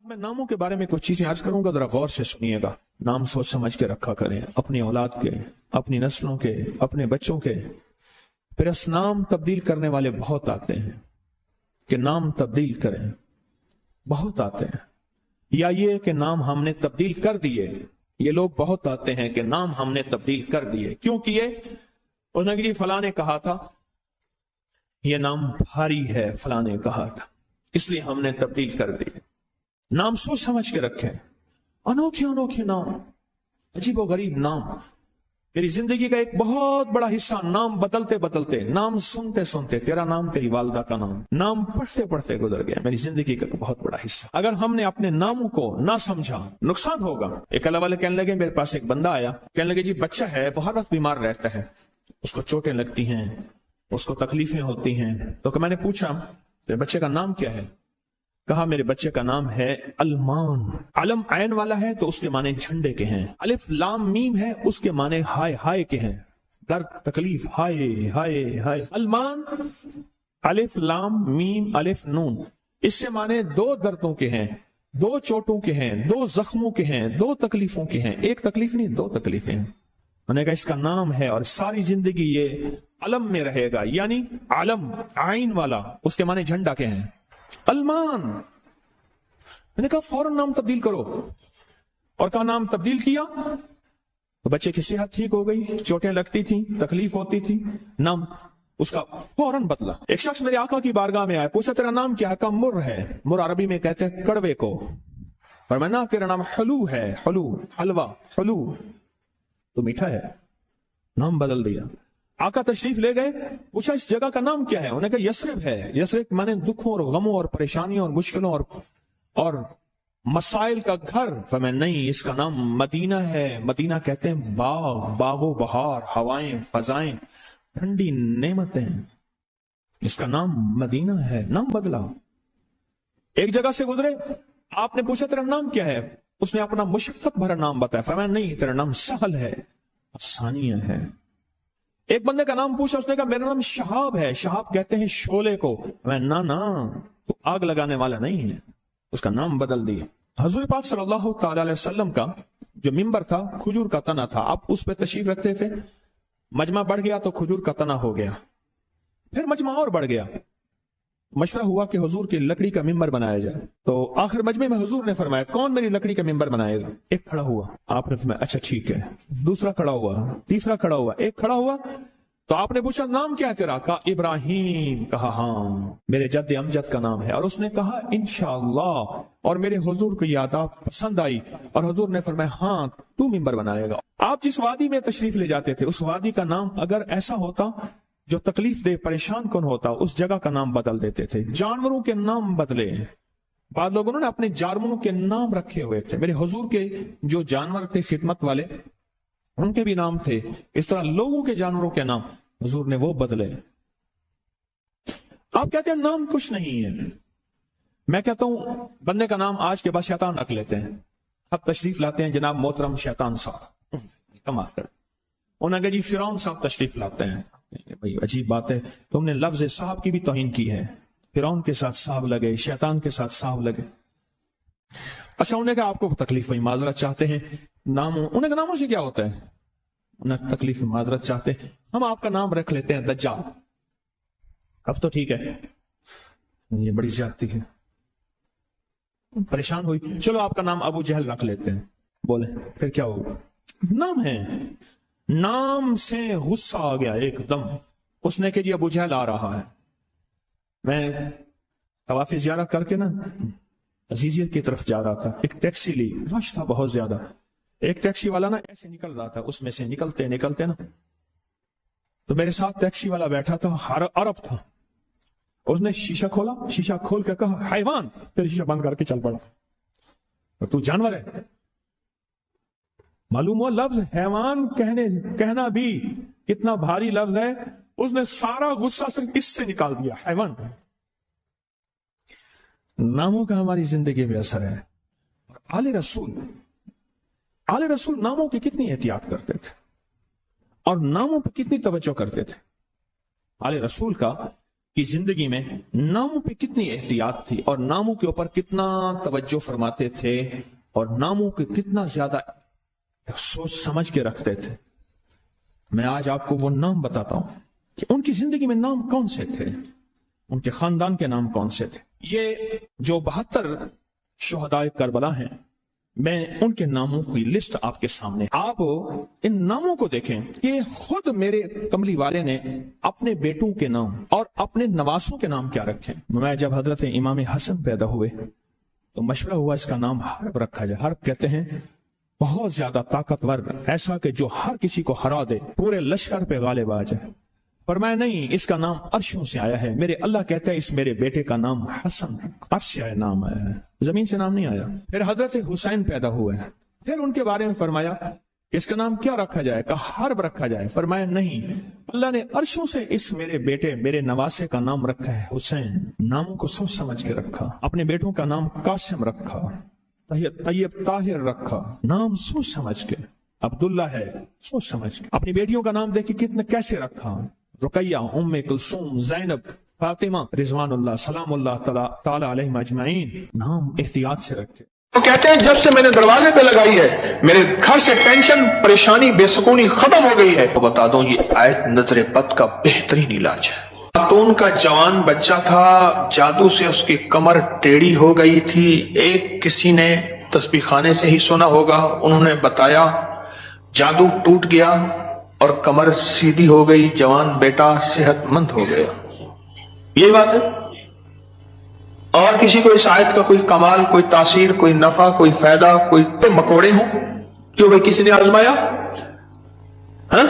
میں ناموں کے بارے میں کچھ چیزیں آج کروں گا، ذرا غور سے سنیے گا۔ نام سوچ سمجھ کے رکھا کریں، اپنی اولاد کے، اپنی نسلوں کے، اپنے بچوں کے۔ پھر اس نام تبدیل کرنے والے بہت آتے ہیں کہ نام تبدیل کریں، بہت آتے ہیں۔ یا یہ کہ نام ہم نے تبدیل کر دیے، یہ لوگ بہت آتے ہیں کہ نام ہم نے تبدیل کر دیے۔ کیوں کیے؟ انہوں نے کہ جی فلاں نے کہا تھا یہ نام بھاری ہے، فلاں نے کہا تھا، اس لیے ہم نے تبدیل کر دیے۔ نام سوچ سمجھ کے رکھیں، انوکھے انوکھے نام، عجیب و غریب نام۔ میری زندگی کا ایک بہت بڑا حصہ نام بدلتے بدلتے، نام سنتے سنتے، تیرا نام تیری والدہ کا نام پڑھتے پڑھتے گزر گیا۔ میری زندگی کا بہت بڑا حصہ اگر ہم نے اپنے ناموں کو نہ سمجھا، نقصان ہوگا۔ ایک اللہ والے کہنے لگے، میرے پاس ایک بندہ آیا، کہنے لگے جی بچہ ہے، بہت وقت بیمار رہتا ہے، اس کو چوٹیں لگتی ہیں، اس کو تکلیفیں ہوتی ہیں۔ تو میں نے پوچھا تیرے بچے کا نام کیا ہے؟ کہا میرے بچے کا نام ہے المان۔ علم عین والا ہے تو اس کے معنی جھنڈے کے ہیں، الف لام میم ہے اس کے معنی ہائے ہائے کے ہیں، درد تکلیف، ہائے ہائے ہائے۔ المان الف لام میم الف نون، اس سے معنی دو دردوں کے ہیں، دو چوٹوں کے ہیں، دو زخموں کے ہیں، دو تکلیفوں کے ہیں، ایک تکلیف نہیں دو تکلیفیں ہیں۔ میں نے کہا اس کا نام ہے اور ساری زندگی یہ علم میں رہے گا، یعنی علم عین والا، اس کے معنی جھنڈا کے ہیں، المان۔ میں نے کہا فوراً نام تبدیل کرو، اور کہا نام تبدیل کیا تو بچے کی صحت ٹھیک ہو گئی، چوٹیں لگتی تھیں، تکلیف ہوتی تھی، نام اس کا فوراً بدلا۔ ایک شخص میرے آقا کی بارگاہ میں آیا، پوچھا تیرا نام کیا ہے؟ کہا مر ہے، مر عربی میں کہتے ہیں کڑوے کو، اور میں نا تیرا نام حلو ہے، حلو حلوہ حلو تو میٹھا ہے، نام بدل دیا۔ آقا تشریف لے گئے، پوچھا اس جگہ کا نام کیا ہے؟ انہوں نے کہا یثرب ہے۔ یثرب مانے دکھوں اور غموں اور پریشانیوں اور مشکلوں اور مسائل کا گھر۔ فرمایا نہیں، اس کا نام مدینہ ہے۔ مدینہ کہتے ہیں باغ و بہار، ہوائیں، فضائیں، ٹھنڈی نعمتیں، اس کا نام مدینہ ہے۔ نام بدلا۔ ایک جگہ سے گزرے، آپ نے پوچھا تیرا نام کیا ہے؟ اس نے اپنا مشقت بھرا نام بتایا۔ فرمایا نہیں، تیرا نام سہل ہے، آسانیہ ہے۔ ایک بندے کا نام پوچھا، اس نے کہا میرا نام شہاب ہے۔ شہاب کہتے ہیں شعلے کو۔ میں نا تو آگ لگانے والا نہیں ہے، اس کا نام بدل دیا۔ حضور پاک صلی اللہ تعالی علیہ وسلم کا جو ممبر تھا کھجور کا تنا تھا، آپ اس پہ تشریف رکھتے تھے۔ مجمع بڑھ گیا تو کھجور کا تنا ہو گیا، پھر مجمع اور بڑھ گیا، مشورہ ہوا کہ حضور کی لکڑی کا ممبر بنایا جائے۔ تو آخر مجمع میں حضور نے فرمایا کون میری لکڑی کا ممبر بنائے گا؟ ایک کھڑا ہوا، آپ نے فرمایا اچھا ٹھیک ہے۔ دوسرا کھڑا ہوا، تیسرا کھڑا ہوا، ایک کھڑا ہوا تو آپ نے پوچھا نام کیا ہے تیرا؟ کہا ابراہیم۔ کہا ہاں میرے جد امجد کا نام ہے۔ اور اس نے کہا انشاءاللہ، اور میرے حضور کو یہ عادت پسند آئی، اور حضور نے فرمایا ہاں تو ممبر بنائے گا۔ آپ جس وادی میں تشریف لے جاتے تھے، اس وادی کا نام اگر ایسا ہوتا جو تکلیف دے پریشان کن ہوتا، اس جگہ کا نام بدل دیتے تھے۔ جانوروں کے نام بدلے، بعض لوگوں نے اپنے جانوروں کے نام رکھے ہوئے تھے۔ میرے حضور کے جو جانور تھے خدمت والے، ان کے بھی نام تھے۔ اس طرح لوگوں کے جانوروں کے نام حضور نے وہ بدلے۔ آپ کہتے ہیں نام کچھ نہیں ہے، میں کہتا ہوں بندے کا نام آج کے بعد شیطان رکھ لیتے ہیں۔ اب تشریف لاتے ہیں جناب محترم شیطان صاحب، کمال کر۔ انہوں نے کہا جی فرعون صاحب تشریف لاتے ہیں۔ بھائی عجیب بات ہے، تم نے لفظ صاحب کی بھی توہین کی ہے۔ فرعون کے ساتھ صاحب لگے، شیطان کے ساتھ صاحب لگے۔ اچھا انہوں نے کہا آپ کو تکلیف ہوئی، معذرت چاہتے ہیں ناموں، انہوں نے کہا ناموں سے کیا ہوتا ہے؟ انہوں نے تکلیف معذرت چاہتے ہیں، ہم آپ کا نام رکھ لیتے ہیں دجال۔ اب تو ٹھیک ہے، یہ بڑی زیادتی ہے، پریشان ہوئی، چلو آپ کا نام ابو جہل رکھ لیتے ہیں۔ بولے پھر کیا ہوگا؟ نام ہے، نام سے غصہ آ گیا ایک دم۔ اس نے کہ جی ابو جہل آ رہا ہے۔ میں طواف زیارت کر کے نا عزیزیت کی طرف جا رہا تھا، ایک ٹیکسی لی، رش تھا بہت زیادہ۔ ایک ٹیکسی والا نا ایسے نکل رہا تھا، اس میں سے نکلتے نکلتے نا تو میرے ساتھ ٹیکسی والا بیٹھا تھا، عرب تھا۔ اس نے شیشہ کھولا، شیشہ کھول کے کہا حیوان، پھر شیشہ بند کر کے چل پڑا۔ تو جانور ہے، معلوم ہوا لفظ حیوان کہنا بھی کتنا بھاری لفظ ہے۔ اس نے سارا غصہ صرف اس سے نکال دیا، حیوان۔ ناموں کا ہماری زندگی میں اثر ہے۔ آل رسول ناموں کی کتنی احتیاط کرتے تھے اور ناموں پہ کتنی توجہ کرتے تھے۔ آل رسول کا کی زندگی میں ناموں پہ کتنی احتیاط تھی اور ناموں کے اوپر کتنا توجہ فرماتے تھے اور ناموں کے کتنا زیادہ سوچ سمجھ کے رکھتے تھے. میں آج آپ کو وہ نام بتاتا ہوں کہ ان کی زندگی میں نام کون سے تھے، ان کے خاندان کے نام کون سے تھے. یہ جو 72 شہدائے کربلا ہیں، میں ان کے ناموں کی لسٹ آپ کے سامنے. آپ ان ناموں کو دیکھیں کہ خود میرے کملی والے نے اپنے بیٹوں کے نام اور اپنے نواسوں کے نام کیا رکھے. میں جب حضرت امام حسن پیدا ہوئے تو مشورہ ہوا اس کا نام حرب رکھا جائے. حرب کہتے ہیں بہت زیادہ طاقتور، ایسا کہ جو ہر کسی کو ہرا دے، پورے لشکر پہ غالب آ جائے. فرمایا نہیں، اس کا نام عرشوں سے آیا ہے. میرے اللہ کہتا ہے اس میرے بیٹے کا نام حسن، عرش سے نام آیا ہے، زمین سے نام نہیں آیا. پھر حضرت حسین پیدا ہوئے ہیں، پھر ان کے بارے میں فرمایا اس کا نام کیا رکھا جائے؟ کہا حرب رکھا جائے. فرمایا نہیں، اللہ نے عرشوں سے اس میرے بیٹے، میرے نواسے کا نام رکھا ہے حسین. ناموں کو سوچ سمجھ کے رکھا. اپنے بیٹوں کا نام قاسم رکھا، طیب طاہر رکھا، نام سوچ سمجھ کے. عبداللہ ہے، سوچ سمجھ کے. اپنی بیٹیوں کا نام دیکھیں کتنے کیسے رکھا، رقیہ، ام کلثوم، زینب، فاطمہ رضوان اللہ سلام اللہ تعالی علیہم اجمعین. نام احتیاط سے رکھے. وہ کہتے ہیں جب سے میں نے دروازے پہ لگائی ہے میرے گھر سے ٹینشن، پریشانی، بے سکونی ختم ہو گئی ہے. تو بتا دوں یہ آیت نظر بد کا بہترین علاج ہے. خاتون کا جوان بچہ تھا، جادو سے اس کی کمر ٹیڑھی ہو گئی تھی. ایک کسی نے تسبیح خانے سے ہی سنا ہوگا، انہوں نے بتایا جادو ٹوٹ گیا اور کمر سیدھی ہو گئی، جوان بیٹا صحت مند ہو گیا. یہی بات ہے. اور کسی کو اس آیت کا کوئی کمال، کوئی تاثیر، کوئی نفع، کوئی فائدہ، کوئی مکوڑے ہوں، کیوں بھائی کسی نے آزمایا؟ ہاں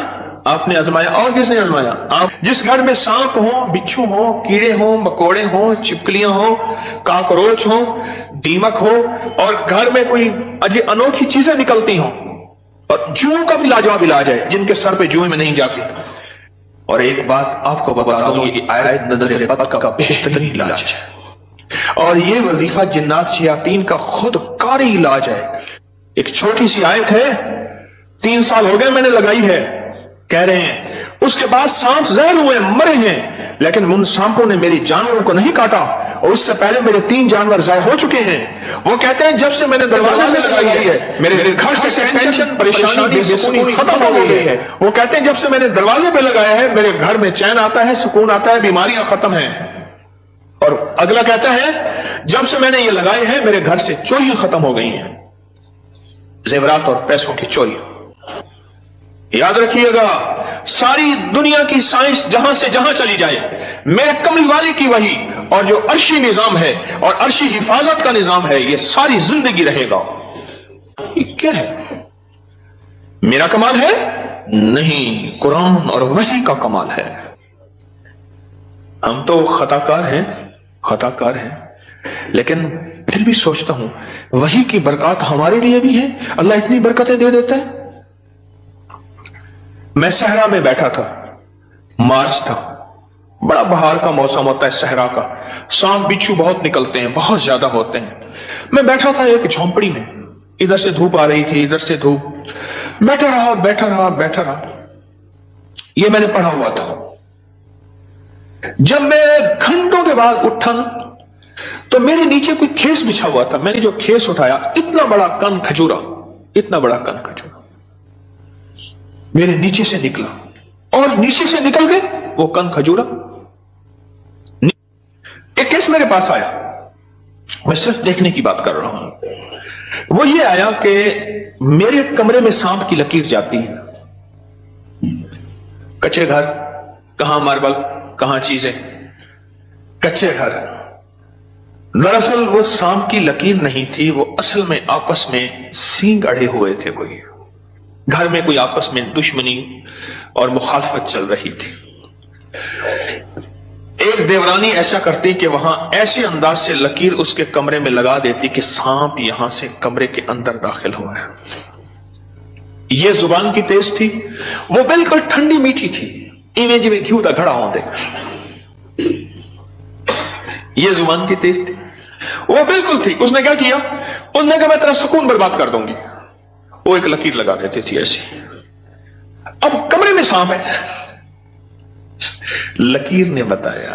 آپ نے آزمایا. اور کس نے آزمایا؟ آپ. جس گھر میں سانپ ہوں، بچھو ہوں، کیڑے ہوں، مکوڑے ہوں، چپکلیاں ہوں، کاکروچ ہوں، دیمک ہو، اور گھر میں کوئی انوکھی چیزیں نکلتی ہوں، اور جوؤں کا بھی لاجواب علاج ہے جن کے سر پہ جوئیں میں نہیں جاتی. اور ایک بات آپ کو بتا دوں، یہ آیت نظر بد کا بہترین علاج ہے. اور یہ وظیفہ جنات شیاطین کا خود کاری علاج ہے. ایک چھوٹی سی آیت ہے، 3 سال ہو گئے میں نے لگائی ہے، کہہ رہے ہیں اس کے بعد سانپ زہر ہوئے، مرے ہیں، لیکن ان سانپوں نے میری جانوروں کو نہیں کاٹا، اور اس سے پہلے میرے 3 جانور ضائع ہو چکے ہیں. وہ کہتے ہیں جب سے میں نے دروازہ میں لگائی ہے میرے گھر سے ٹینشن، پریشانی، بے سکونی ختم ہو گئی ہے. وہ کہتے ہیں جب سے میں نے دروازے پہ لگایا ہے میرے گھر میں چین آتا ہے، سکون آتا ہے، بیماریاں ختم ہیں. اور اگلا کہتا ہے جب سے میں نے یہ لگائے ہیں میرے گھر سے چوریاں ختم ہو گئی ہیں، زیورات اور پیسوں کی چوریاں. یاد رکھیے گا، ساری دنیا کی سائنس جہاں سے جہاں چلی جائے، میرے کملی والے کی وحی اور جو عرشی نظام ہے اور عرشی حفاظت کا نظام ہے، یہ ساری زندگی رہے گا. یہ کیا ہے؟ میرا کمال ہے؟ نہیں، قرآن اور وحی کا کمال ہے. ہم تو خطا کار ہیں، لیکن پھر بھی سوچتا ہوں وحی کی برکات ہمارے لیے بھی ہے. اللہ اتنی برکتیں دے دیتا ہے. میں صحرا میں بیٹھا تھا، مارچ تھا، بڑا بہار کا موسم ہوتا ہے صحرا کا، سانپ بچھو بہت نکلتے ہیں، بہت زیادہ ہوتے ہیں. میں بیٹھا تھا ایک جھونپڑی میں، ادھر سے دھوپ آ رہی تھی، ادھر سے دھوپ. بیٹھا رہا. یہ میں نے پڑھا ہوا تھا. جب میں گھنٹوں کے بعد اٹھا تو میرے نیچے کوئی کھیس بچھا ہوا تھا. میں نے جو کھیس اٹھایا، اتنا بڑا کن کھجورا میرے نیچے سے نکلا، اور نیچے سے نکل گئے وہ کن کھجورا. ایک کیس میرے پاس آیا، میں صرف دیکھنے کی بات کر رہا ہوں. وہ یہ آیا کہ میرے کمرے میں سانپ کی لکیر جاتی ہے. کچے گھر، کہاں ماربل، کہاں چیزیں، کچے گھر. دراصل وہ سانپ کی لکیر نہیں تھی، وہ اصل میں آپس میں سینگ اڑے ہوئے تھے. کوئی گھر میں کوئی آپس میں دشمنی اور مخالفت چل رہی تھی. ایک دیورانی ایسا کرتی کہ وہاں ایسے انداز سے لکیر اس کے کمرے میں لگا دیتی کہ سانپ یہاں سے کمرے کے اندر داخل ہوا ہے. یہ زبان کی تیز تھی، وہ بالکل ٹھنڈی میٹھی تھی. ایویں جی کیوں دا گھڑا ہوں دے. یہ زبان کی تیز تھی، وہ بالکل تھی. اس نے کیا کیا؟ اس نے کہا میں تیرا سکون برباد کر دوں گی. وہ ایک لکیر لگا دیتی تھی ایسی. اب کمرے میں سانپ ہے. لکیر نے بتایا